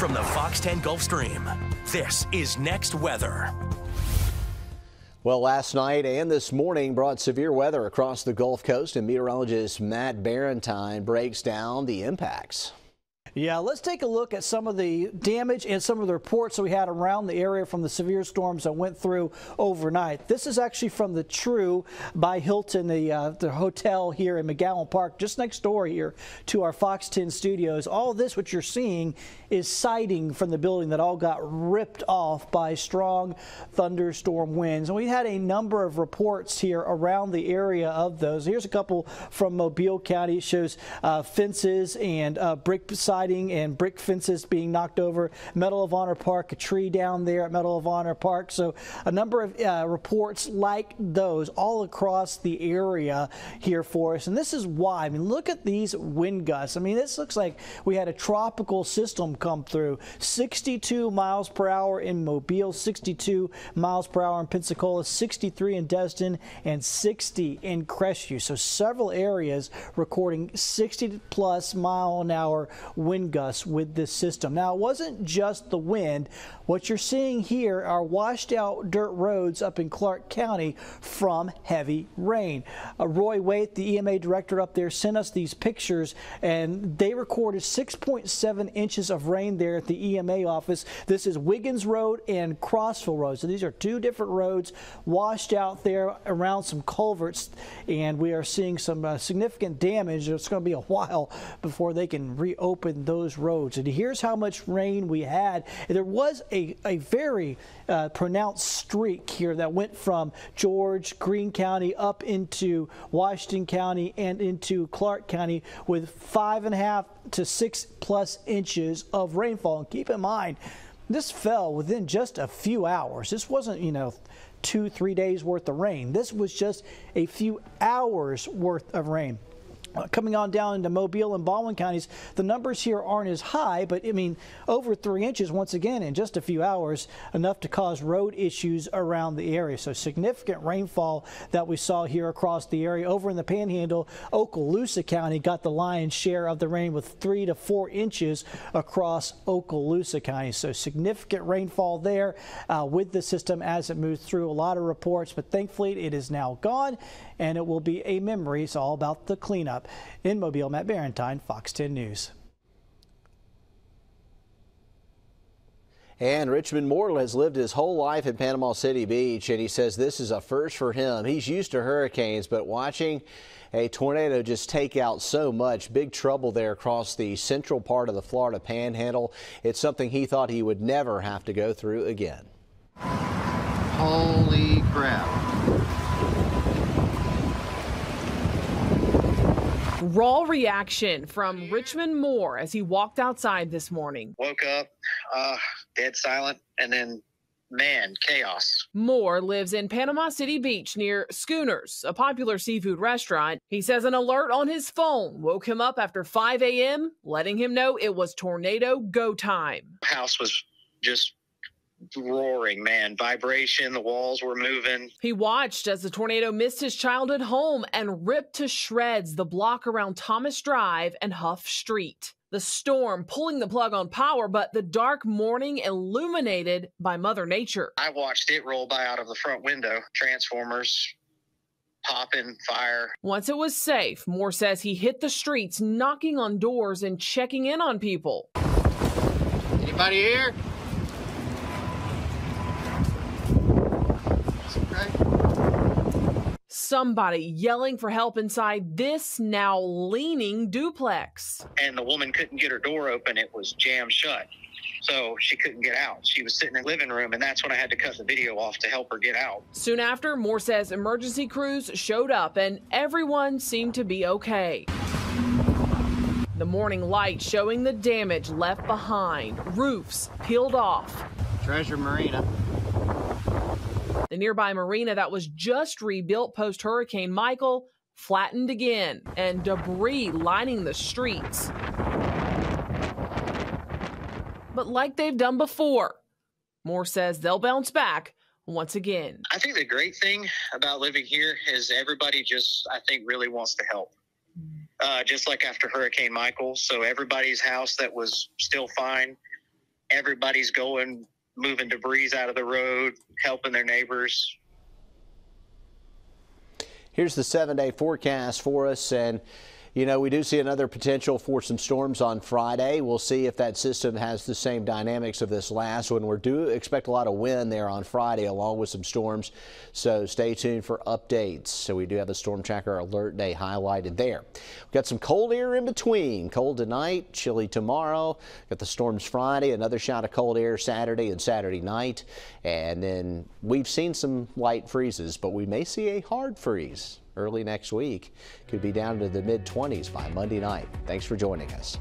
from the Fox 10 Gulf Stream, this is Next Weather. Well, last night and this morning brought severe weather across the Gulf Coast, and meteorologist Matt Barentine breaks down the impacts. Yeah, let's take a look at some of the damage and some of the reports that we had around the area from the severe storms that went through overnight. This is actually from the True by Hilton, the hotel here in McGowan Park, just next door here to our Fox 10 studios. All of this, what you're seeing, is siding from the building that all got ripped off by strong thunderstorm winds. And we had a number of reports here around the area of those. Here's a couple from Mobile County. It shows fences and brick siding and brick fences being knocked over. Medal of Honor Park, a tree down there at Medal of Honor Park. So a number of reports like those all across the area here for us. And this is why. I mean, look at these wind gusts. I mean, this looks like we had a tropical system come through. 62 miles per hour in Mobile, 62 miles per hour in Pensacola, 63 in Destin, and 60 in Crestview. So several areas recording 60+ mile an hour wind gusts with this system. Now, it wasn't just the wind. What you're seeing here are washed out dirt roads up in Clark County from heavy rain. Roy Waite, the EMA director up there, sent us these pictures, and they recorded 6.7 inches of rain there at the EMA office. This is Wiggins Road and Crossville Road. So these are two different roads washed out there around some culverts, and we are seeing some significant damage. It's going to be a while before they can reopen those roads. And here's how much rain we had. There was a very pronounced streak here that went from George, Greene County up into Washington County and into Clark County with 5.5 to 6+ inches of rainfall. And keep in mind, this fell within just a few hours. This wasn't, 2-3 days worth of rain. This was just a few hours worth of rain. Coming on down into Mobile and Baldwin counties, the numbers here aren't as high, but I mean, over 3 inches once again in just a few hours, enough to cause road issues around the area. So significant rainfall that we saw here across the area. Over in the Panhandle, Okaloosa County got the lion's share of the rain with 3 to 4 inches across Okaloosa County. So significant rainfall there with the system as it moves through. A lot of reports, but thankfully it is now gone, and it will be a memory. It's all about the cleanup. In Mobile, Matt Barentine, Fox 10 News. And Richmond Moore has lived his whole life in Panama City Beach, and he says this is a first for him. He's used to hurricanes, but watching a tornado just take out so much, big trouble there across the central part of the Florida Panhandle. It's something he thought he would never have to go through again. Holy crap. Raw reaction from Richmond Moore as he walked outside this morning. Woke up, dead silent, and then, man, chaos. Moore lives in Panama City Beach near Schooners, a popular seafood restaurant. He says an alert on his phone woke him up after 5 a.m., letting him know it was tornado go time. House was just roaring, man. Vibration, the walls were moving. He watched as the tornado missed his childhood home and ripped to shreds the block around Thomas Drive and Huff Street. The storm pulling the plug on power, but the dark morning illuminated by Mother Nature. I watched it roll by out of the front window. Transformers, popping, fire. Once it was safe, Moore says he hit the streets, knocking on doors and checking in on people. Anybody here? Somebody yelling for help inside this now leaning duplex. And the woman couldn't get her door open. It was jammed shut. So she couldn't get out. She was sitting in the living room, and that's when I had to cut the video off to help her get out. Soon after, Moore says emergency crews showed up and everyone seemed to be okay. The morning light showing the damage left behind, roofs peeled off. Treasure Marina. The nearby marina that was just rebuilt post-Hurricane Michael flattened again, and debris lining the streets. But like they've done before, Moore says they'll bounce back once again. I think the great thing about living here is everybody just, I think, really wants to help. Just like after Hurricane Michael. So everybody's house that was still fine everybody's going, moving debris out of the road, helping their neighbors. Here's the 7-day forecast for us, and you know, we do see another potential for some storms on Friday. We'll see if that system has the same dynamics of this last one. We do expect a lot of wind there on Friday along with some storms, so stay tuned for updates. So we do have a storm tracker alert day highlighted there. We've got some cold air in between. Cold tonight, chilly tomorrow. Got the storms Friday, another shot of cold air Saturday and Saturday night. And then we've seen some light freezes, but we may see a hard freeze early next week. Could be down to the mid-20s by Monday night. Thanks for joining us.